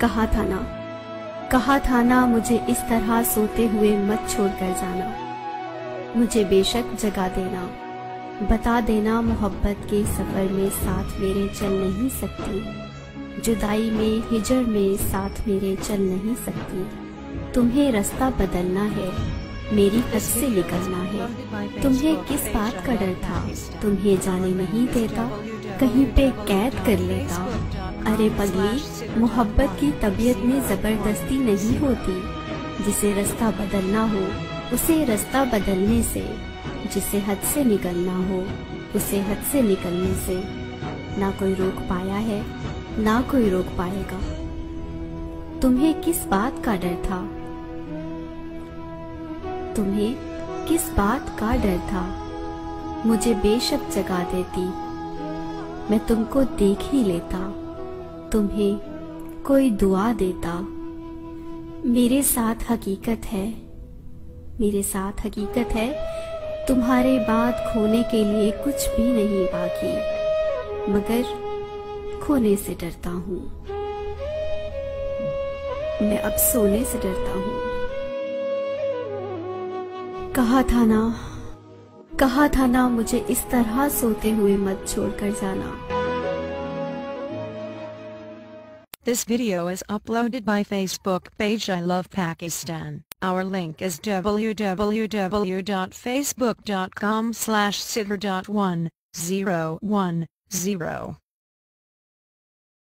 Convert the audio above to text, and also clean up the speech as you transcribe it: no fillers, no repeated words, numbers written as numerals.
कहा था ना मुझे इस तरह सोते हुए मत छोड़ कर जाना। मुझे बेशक जगा देना, बता देना मोहब्बत के सफ़र में साथ मेरे चल नहीं सकती, जुदाई में हिजर में साथ मेरे चल नहीं सकती। तुम्हें रास्ता बदलना है, मेरी हद से निकलना है। तुम्हें किस बात का डर था, तुम्हें जाने नहीं देता, कहीं पे कैद कर लेता। अरे पगली, मोहब्बत की तबीयत में ज़बरदस्ती नहीं होती। जिसे रास्ता बदलना हो उसे रास्ता बदलने से, जिसे हद से निकलना हो उसे हद से निकलने से ना कोई रोक पाया है, ना कोई रोक पाएगा। तुम्हें किस बात का डर था, तुम्हें किस बात का डर था। मुझे बेशक जगा देती, मैं तुमको देख ही लेता, तुम्हें कोई दुआ देता। मेरे साथ हकीकत है, मेरे साथ हकीकत है, तुम्हारे बाद खोने के लिए कुछ भी नहीं बाकी, मगर खोने से डरता हूँ, मैं अब सोने से डरता हूँ। कहा था ना मुझे इस तरह सोते हुए मत छोड़कर जाना। This video is uploaded by Facebook page I Love Pakistan. Our link is www.facebook.com/sidr.1010.